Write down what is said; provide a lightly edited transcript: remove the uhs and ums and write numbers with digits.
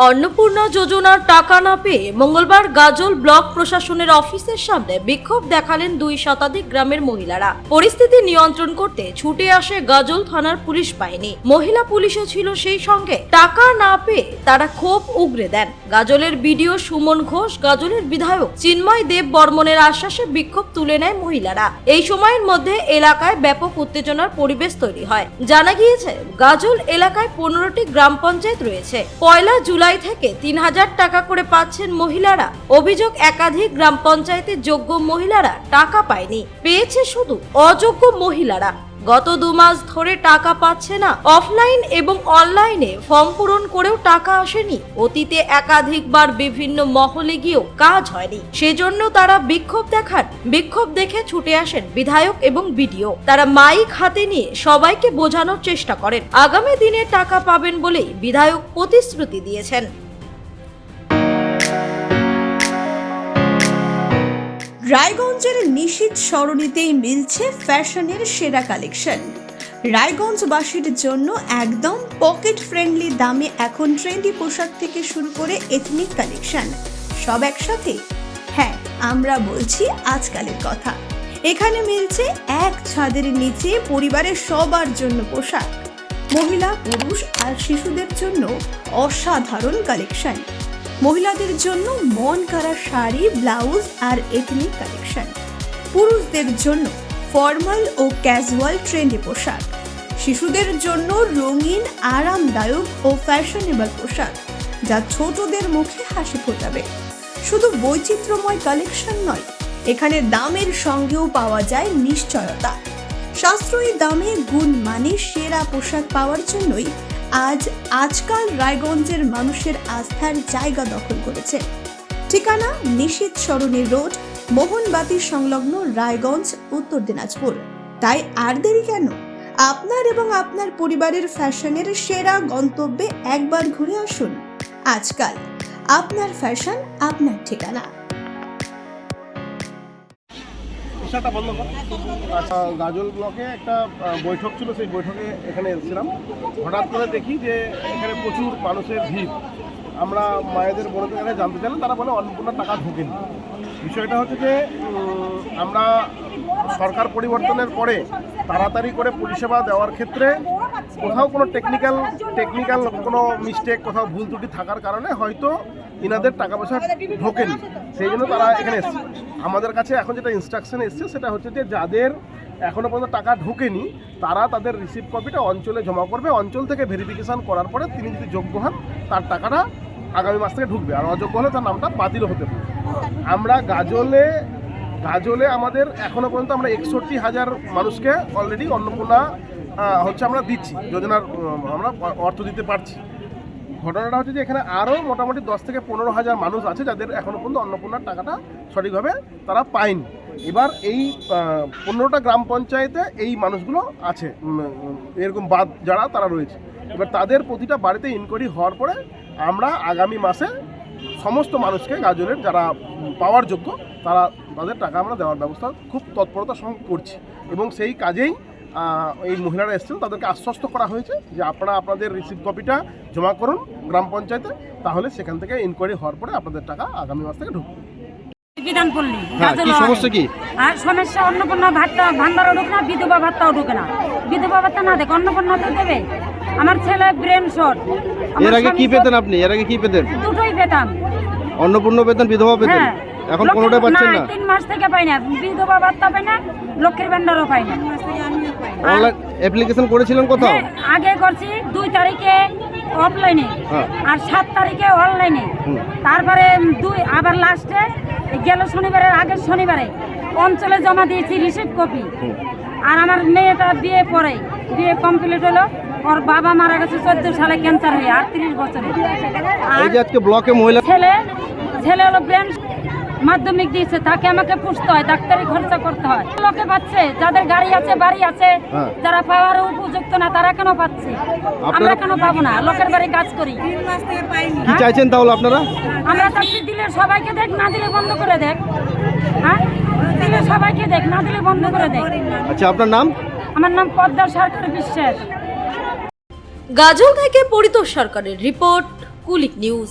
অন্নপূর্ণা যোজনার টাকা না পেয়ে মঙ্গলবার গাজল ব্লক প্রশাসনের অফিসের সামনে বিক্ষোভ দেখালেন 2 শতাধিক গ্রামের মহিলারা। পরিস্থিতি নিয়ন্ত্রণ করতে ছুটে আসে গাজল থানার পুলিশ বাহিনী। মহিলা পুলিশও ছিল সেই সঙ্গে। টাকা না পেয়ে তারা ক্ষোভ উগরে দেন। গাজলের বিডিও সুমন ঘোষ, গাজলের বিধায়ক চিন্ময় দেব বর্মনের আশ্বাসে বিক্ষোভ তুলে নেয় মহিলারা। এই সময়ের মধ্যে এলাকায় ব্যাপক উত্তেজনার পরিবেশ তৈরি হয়। জানা গিয়েছে গাজল এলাকায় 15টি গ্রাম পঞ্চায়েত রয়েছে। 1 জুলাই থেকে 3000 টাকা করে পাচ্ছেন মহিলারা। অভিযোগ, একাধিক গ্রাম পঞ্চায়েতের যোগ্য মহিলারা টাকা পায়নি, পেয়েছে শুধু অযোগ্য মহিলারা। গত 2 মাস ধরে টাকা পাচ্ছে না। অফলাইন এবং অনলাইনে ফর্ম পূরণ করেও টাকা আসেনি। অতীতে একাধিকবার বিভিন্ন মহলে গিয়েও কাজ হয়নি, সেজন্য তারা বিক্ষোভ দেখান। বিক্ষোভ দেখে ছুটে আসেন বিধায়ক এবং বিডিও। তারা মাইক হাতে নিয়ে সবাইকে বোঝানোর চেষ্টা করেন। আগামী দিনে টাকা পাবেন বলেই বিধায়ক প্রতিশ্রুতি দিয়েছেন। রায়গঞ্জের নিশীথ সরণিতেই মিলছে ফ্যাশনের সেরা কালেকশন। রায়গঞ্জবাসীর জন্য একদম পকেট ফ্রেন্ডলি দামে এখন ট্রেন্ডি পোশাক থেকে শুরু করে এথনিক কালেকশন সব একসাথে। হ্যাঁ, আমরা বলছি আজকালের কথা। এখানে মিলছে এক ছাদের নিচে পরিবারের সবার জন্য পোশাক, মহিলা, পুরুষ আর শিশুদের জন্য অসাধারণ কালেকশন। মহিলাদের জন্য মন কাড়া শাড়ি, ব্লাউজ আর এথনিক কালেকশন। পুরুষদের জন্য ফর্মাল ও ক্যাজুয়াল ট্রেন্ডি পোশাক। শিশুদের জন্য রঙিন, আরামদায়ক ও ফ্যাশনেবল পোশাক, যা ছোটদের মুখে হাসি ফোটাবে। শুধু বৈচিত্র্যময় কালেকশন নয়, এখানে দামের সঙ্গেও পাওয়া যায় নিশ্চয়তা। সাশ্রয়ী দামে গুণমানে সেরা পোশাক পাওয়ার জন্যই আজকাল রায়গঞ্জের মানুষের আস্থার জায়গা দখল করেছে। ঠিকানা নিশীথ সরণি রোড, মোহনবাতি সংলগ্ন, রায়গঞ্জ, উত্তর দিনাজপুর। তাই আর দেরি কেন? আপনার এবং আপনার পরিবারের ফ্যাশনের সেরা গন্তব্যে একবার ঘুরে আসুন। আজকাল আপনার ফ্যাশন, আপনার ঠিকানা। আচ্ছা, গাজল ব্লকে একটা বৈঠক ছিল, সেই বৈঠকে এখানে এসেছিলাম। হঠাৎ করে দেখি যে এখানে প্রচুর মানুষের ভিড়। আমরা মায়েদের বোনদের কাছে জানতে চাইলাম, তারা বলে অন্নপূর্ণা টাকা ঢোকেনি। বিষয়টা হচ্ছে যে আমরা সরকার পরিবর্তনের পরে তাড়াতাড়ি করে পরিষেবা দেওয়ার ক্ষেত্রে কোথাও কোনো টেকনিক্যাল কোনো মিস্টেক, কোথাও ভুল ত্রুটি থাকার কারণে হয়তো ইনাদের টাকা পয়সা ঢোকেনি। সেই জন্য তারা এখানে এসছে। আমাদের কাছে এখন যেটা ইনস্ট্রাকশন এসছে সেটা হচ্ছে যে যাদের এখনও পর্যন্ত টাকা ঢোকেনি তারা তাদের রিসিভ কপিটা অঞ্চলে জমা করবে। অঞ্চল থেকে ভেরিফিকেশান করার পরে তিনি যদি যোগ্য হন তার টাকাটা আগামী মাস থেকে ঢুকবে, আর অযোগ্য হলে তার নামটা বাতিলও হতে পারে। আমরা গাজলে আমাদের এখনও পর্যন্ত আমরা 61,000 মানুষকে অলরেডি অন্নপূর্ণা আমরা দিচ্ছি, যোজনার আমরা অর্থ দিতে পারছি। ঘটনাটা হচ্ছে যে এখানে আরও মোটামুটি 10 থেকে 15,000 মানুষ আছে যাদের এখনও পর্যন্ত অন্নপূর্ণার টাকাটা সঠিকভাবে তারা পায়নি। এবার এই 15টা গ্রাম পঞ্চায়েতে এই মানুষগুলো আছে, এরকম বাদ যারা তারা রয়েছে। এবার তাদের প্রতিটা বাড়িতে ইনকোয়ারি হওয়ার পরে আমরা আগামী মাসে সমস্ত মানুষকে গাজলের যারা পাওয়ার যোগ্য তাদের টাকা আমরা দেওয়ার ব্যবস্থা খুব তৎপরতার সঙ্গে করছি। এবং সেই কাজেই এই মহিলারা এসেছেন, তাদেরকে আশ্বস্ত করা হয়েছে যে আপনারা আপনাদের রিসিভ কপিটা জমা করুন গ্রাম পঞ্চায়েতে, তাহলে সেখান থেকে ইনকোয়ারি হওয়ার পরে আপনাদের টাকা আগামী মাস থেকে ঢুকবে। বিধানপল্লী কি সমস্যা কি? আর সমস্যা, অন্নপূর্ণা ভান্ডারও ঢুকে না, বিধবা ভাতাও ঢুকে না। বিধবা ভাতা না দেখ, অন্নপূর্ণা তো দেবে। আমার ছেলে ব্রেন শর্ট। এর আগে কি পেতেন আপনি? দুটোই পেতাম, অন্নপূর্ণা পেতেন, বিধবা পেতেন। এখন কোনোটা পাচ্ছেন না? 3 মাস থেকে পাই না, বিধবা ভাতা পাই না, লক্ষ্মীর ভান্ডারও পাই না। অনলাইন অ্যাপ্লিকেশন করেছিলেন কোথাও? আগে করছি 2 তারিখে অফলাইনে আর 7 তারিখে অনলাইনে। তারপরে আবার লাস্টে গেল শনিবারের আগের শনিবারে অঞ্চলে জমা দিয়েছি রিসিভ কপি। আর আমার মেয়েটা বিয়ে কমপ্লিট হলো। ওর বাবা মারা গেছে 14 সালে ক্যান্সার হয়ে, 38 বছরে। এই যে আজকে ব্লকে মহিলা ছেলে হলো ব্রেন মাধ্যমিক দিয়েছে, তাকে আমাকে পুষতে হয়, ডাক্তারি খরচা করতে হয়। লোকে পাচ্ছে, যাদের গাড়ি আছে, বাড়ি আছে, যারা পাওয়ার উপযুক্ত না তারা কেন পাচ্ছে? আমরা কেন পাবো না? লোকের বাড়ি কাজ করি। কি চাইছেন তাহলে আপনারা? আমরা চাচ্ছি দিলে সবাইকে দেখ, না দিলে বন্ধ করে দেখ। হ্যাঁ, দিলে সবাইকে দেখ, না দিলে বন্ধ করে দেখ। আচ্ছা, আপনার নাম? আমার নাম পদ্মা সরকার বিশ্বাস। গাজল থেকে পরিতোষ সরকারের রিপোর্ট, কুলিক নিউজ।